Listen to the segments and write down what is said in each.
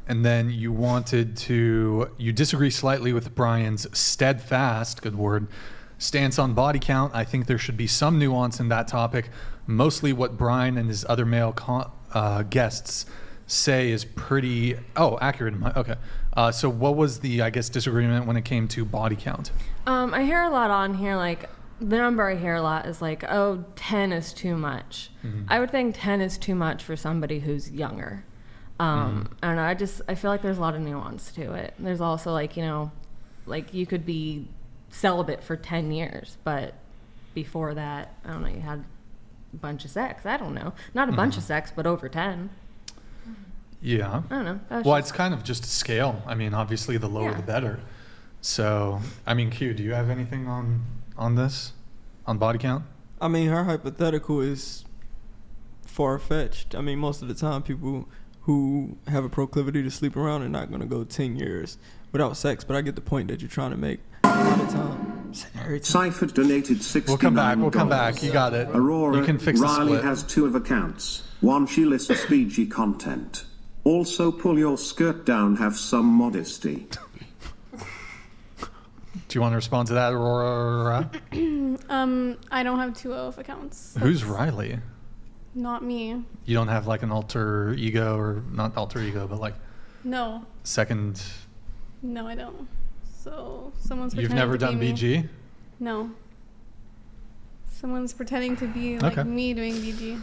And then you disagree slightly with Brian's steadfast, good word, stance on body count. I think there should be some nuance in that topic. Mostly what Brian and his other male guests say is pretty accurate. Okay. So what was the, I guess, disagreement when it came to body count? I hear a lot on here, like, the number I hear a lot is like, 10 is too much. Mm-hmm. I would think 10 is too much for somebody who's younger. I don't know. I feel like there's a lot of nuance to it. There's also like, like you could be celibate for 10 years, but before that, I don't know, you had a bunch of sex. I don't know. Not a bunch of sex, but over 10. Yeah. I don't know. Well, it's kind of just a scale. I mean, obviously the lower the better. So, I mean, Q, do you have anything on this? On body count? I mean, her hypothetical is far-fetched. I mean, most of the time people who have a proclivity to sleep around are not going to go 10 years without sex, but I get the point that you're trying to make. A lot of time. Cypher donated $69. We'll come back. You got it. Aurora, you can fix Riley the split. has 2 of accounts. One, she lists PG content. Also, pull your skirt down, have some modesty. Do you want to respond to that, Aurora? I don't have 2 of accounts. Who's Riley? Not me. You don't have like an alter ego, or not alter ego, but like No. second. No, I don't. So someone's You've pretending never to done be BG? Me. No. Someone's pretending to be like me doing BG.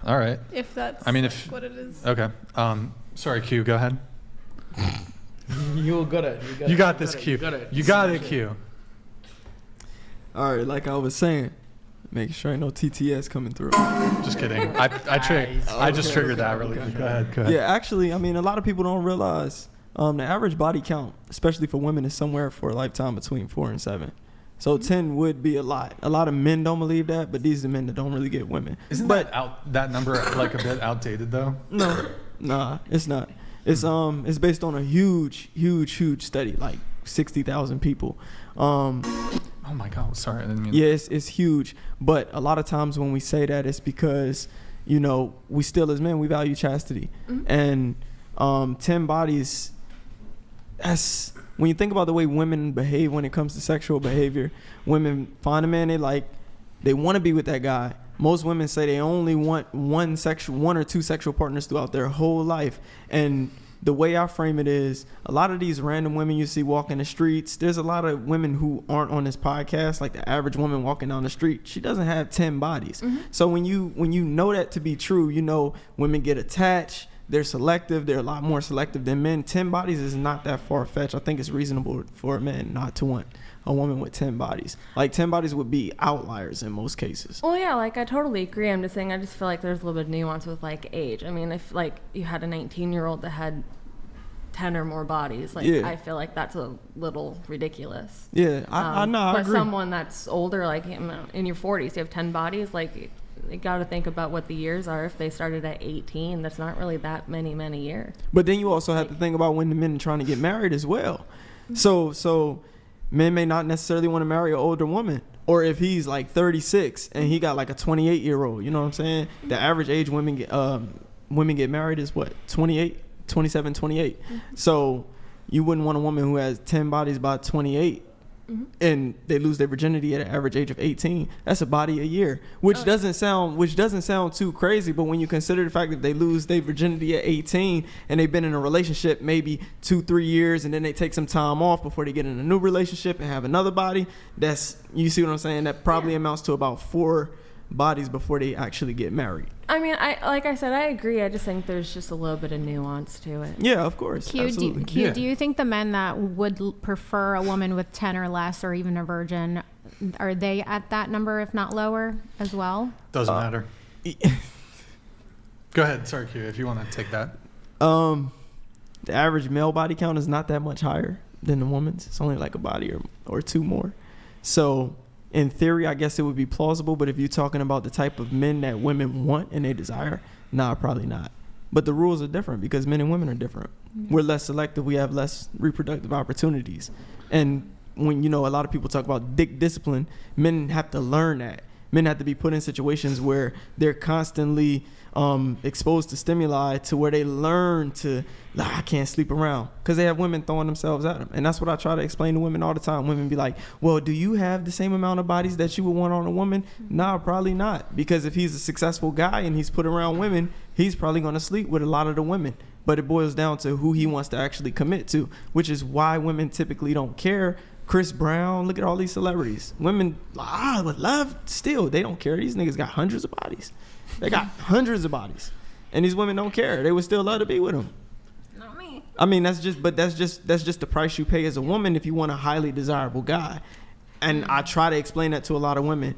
All right. If that's what it is. Okay. Sorry, Q, go ahead. You got it. You got this, Q. You got it, Q. All right, like I was saying, making sure ain't no TTS coming through. Just kidding. I just triggered that really. Go ahead. Yeah, actually, I mean, a lot of people don't realize the average body count, especially for women, is somewhere for a lifetime between 4 and 7. So 10 would be a lot. A lot of men don't believe that, but these are men that don't really get women. Isn't that number like a bit outdated though? No, nah, it's not. It's based on a huge study, like 60,000 people. Oh my God, sorry, I didn't mean. Yeah, it's huge. But a lot of times when we say that, it's because we still as men we value chastity, and 10 bodies. That's when you think about the way women behave when it comes to sexual behavior. Women find a man they want to be with that guy. Most women say they only want one or two sexual partners throughout their whole life. And the way I frame it is, a lot of these random women you see walking the streets, there's a lot of women who aren't on this podcast, like the average woman walking down the street, she doesn't have 10 bodies. So when you know that to be true, women get attached, they're selective, they're a lot more selective than men. 10 bodies is not that far-fetched. I think it's reasonable for a man not to want a woman with 10 bodies. Like 10 bodies would be outliers in most cases. Well, yeah, like I totally agree. I'm just saying, I just feel like there's a little bit of nuance with like age. I mean, if like you had a 19-year-old that had 10 or more bodies, like I feel like that's a little ridiculous. Yeah, I know. I but agree. Someone that's older, like in your 40s, you have 10 bodies, like you got to think about what the years are. If they started at 18, that's not really that many years. But then you also have to think about when the men are trying to get married as well. So men may not necessarily want to marry an older woman. Or if he's like 36 and he got like a 28-year-old, you know what I'm saying? The average age women get married is what, 28, 27, 28. So you wouldn't want a woman who has 10 bodies by 28 and they lose their virginity at an average age of 18. That's a body a year, which doesn't sound too crazy. But when you consider the fact that they lose their virginity at 18 and they've been in a relationship maybe 2-3 years, and then they take some time off before they get in a new relationship and have another body, you see what I'm saying? That probably amounts to about 4 bodies before they actually get married. I mean, like I said, I agree. I just think there's just a little bit of nuance to it. Yeah, of course. Absolutely. Do you think the men that would prefer a woman with 10 or less, or even a virgin, are they at that number, if not lower, as well? Doesn't matter. Go ahead. Sorry, Q, if you want to take that. The average male body count is not that much higher than the woman's. It's only like a body or 2 more. So in theory, I guess it would be plausible, but if you're talking about the type of men that women want and they desire, nah, probably not. But the rules are different because men and women are different. We're less selective. We have less reproductive opportunities. And when, a lot of people talk about dick discipline, men have to learn that. Men have to be put in situations where they're constantly exposed to stimuli to where they learn to, I can't sleep around, because they have women throwing themselves at them. And that's what I try to explain to women all the time. Women be like, well, do you have the same amount of bodies that you would want on a woman? Nah, probably not. Because if he's a successful guy and he's put around women, he's probably going to sleep with a lot of the women. But it boils down to who he wants to actually commit to, which is why women typically don't care. Chris Brown, look at all these celebrities. Women, would love, still, they don't care. These niggas got hundreds of bodies. They got hundreds of bodies. And these women don't care. They would still love to be with them. Not me. I mean, that's just the price you pay as a woman if you want a highly desirable guy. And I try to explain that to a lot of women.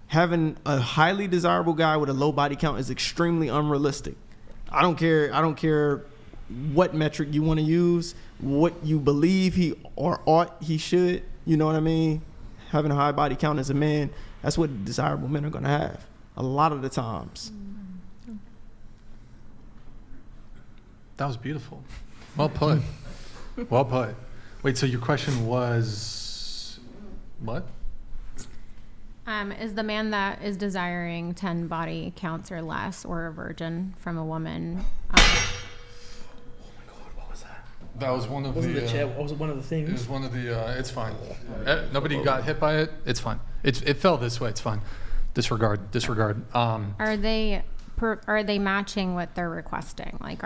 Having a highly desirable guy with a low body count is extremely unrealistic. I don't care what metric you want to use, what you believe he or ought he should. You know what I mean? Having a high body count as a man, that's what desirable men are going to have a lot of the times. That was beautiful. Well put. Well put. Wait, so your question was what? Is the man that is desiring 10 body counts or less or a virgin from a woman? That was one of Was the. it the chat? Was it one of the things? It was one of the. It's fine. Nobody got hit by it. It's fine. It fell this way. It's fine. Disregard. Are they matching what they're requesting? Like,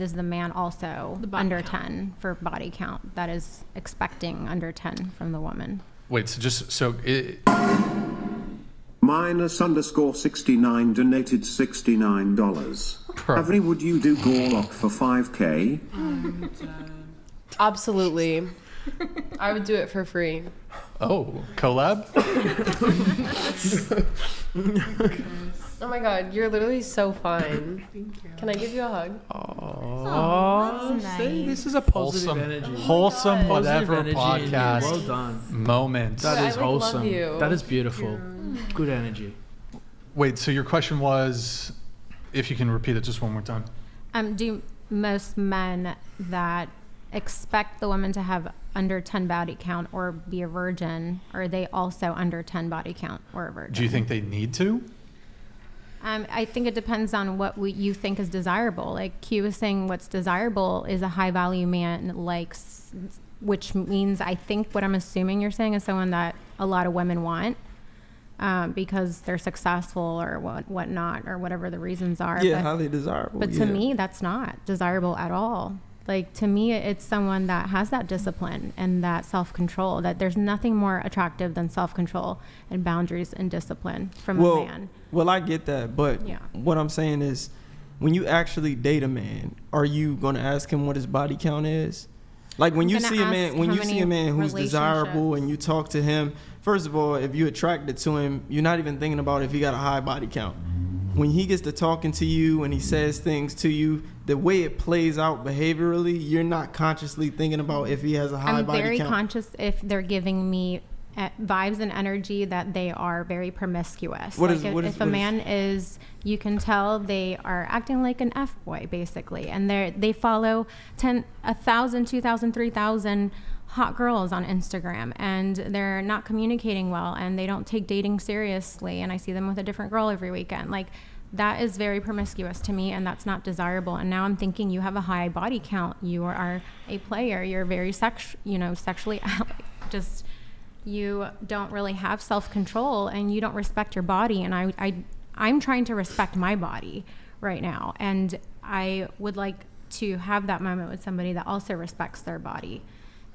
is the man also under 10 for body count that is expecting under 10 from the woman? Wait. Minus_69 donated $69. Avery, would you do Gorlock for 5K? Absolutely. I would do it for free. Oh, collab? Oh my god, you're literally so fine. Can I give you a hug? Oh, that's nice. This is a positive energy. Wholesome, whatever Positive energy. podcast Well done. moment. That is I, like, love wholesome. you. That is beautiful. Good energy. Wait, so your question was, if you can repeat it just one more time. Do most men that expect the woman to have under 10 body count or be a virgin, are they also under 10 body count or a virgin? Do you think they need to? I think it depends on what you think is desirable. Like Q was saying, what's desirable is a high value man, which means, I think what I'm assuming you're saying is someone that a lot of women want because they're successful or whatnot, or whatever the reasons are. Yeah, highly desirable. But to me, that's not desirable at all. Like, to me, it's someone that has that discipline and that self-control, that there's nothing more attractive than self-control and boundaries and discipline from a man. Well, I get that, but Yeah. what I'm saying is, when you actually date a man, are you going to ask him what his body count is? Like, when you see a man, who's desirable and you talk to him, first of all, if you're attracted to him, you're not even thinking about if he got a high body count. When he gets to talking to you and he says things to you, the way it plays out behaviorally, you're not consciously thinking about if he has a high body count. I'm very conscious if they're giving me vibes and energy that they are very promiscuous. If a man is, you can tell they are acting like an F-boy, basically. And they follow 1,000, 2,000, 3,000 hot girls on Instagram, and they're not communicating well, and they don't take dating seriously, and I see them with a different girl every weekend. Like, that is very promiscuous to me, and that's not desirable. And now I'm thinking, you have a high body count, you are a player, you're very sexually just, you don't really have self-control, and you don't respect your body. And I'm trying to respect my body right now, and I would like to have that moment with somebody that also respects their body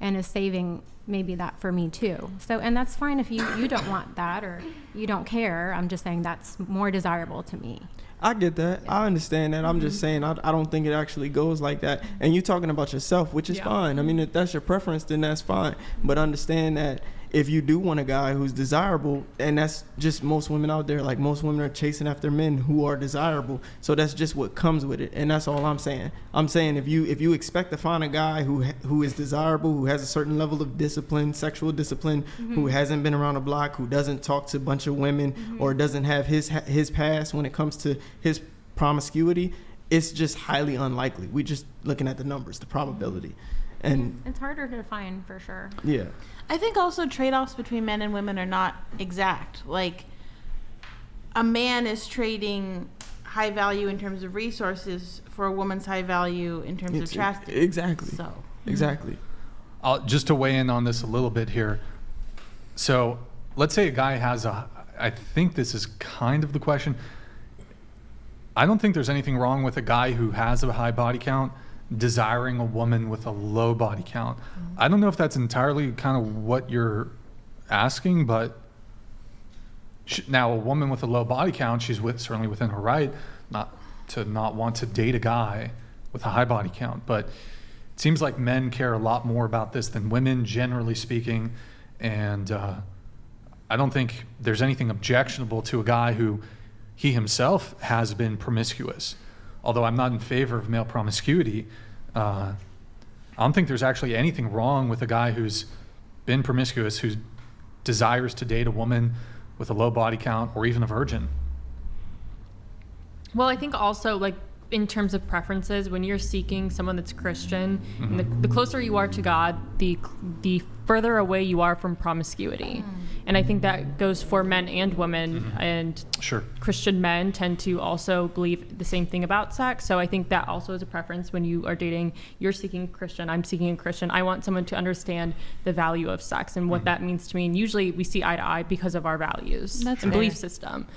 and is saving maybe that for me too. So, and that's fine if you don't want that or you don't care. I'm just saying that's more desirable to me. I get that. I understand that. I'm just saying I don't think it actually goes like that. And you're talking about yourself, which is fine. I mean, if that's your preference, then that's fine. But understand that if you do want a guy who's desirable, and that's just most women out there, like most women are chasing after men who are desirable. So that's just what comes with it. And that's all I'm saying. I'm saying if you expect to find a guy who is desirable, who has a certain level of discipline, sexual discipline, who hasn't been around the block, who doesn't talk to a bunch of women, or doesn't have his past when it comes to his promiscuity, it's just highly unlikely. We're just looking at the numbers, the probability. And it's harder to find for sure. Yeah. I think also trade-offs between men and women are not exact. Like, a man is trading high value in terms of resources for a woman's high value in terms of chastity. Exactly. So. Exactly. Just to weigh in on this a little bit here. So let's say a guy has I think this is kind of the question. I don't think there's anything wrong with a guy who has a high body count desiring a woman with a low body count. I don't know if that's entirely kind of what you're asking, but now a woman with a low body count, she's certainly within her right not want to date a guy with a high body count. But it seems like men care a lot more about this than women, generally speaking. And I don't think there's anything objectionable to a guy who he himself has been promiscuous. Although I'm not in favor of male promiscuity, I don't think there's actually anything wrong with a guy who's been promiscuous, who desires to date a woman with a low body count or even a virgin. Well, I think also, like, in terms of preferences, when you're seeking someone that's Christian, and the closer you are to God, the further away you are from promiscuity. And I think that goes for men and women. And Sure. Christian men tend to also believe the same thing about sex. So I think that also is a preference when you are dating. You're seeking Christian, I'm seeking a Christian. I want someone to understand the value of sex and what that means to me. And usually we see eye to eye because of our values and belief system.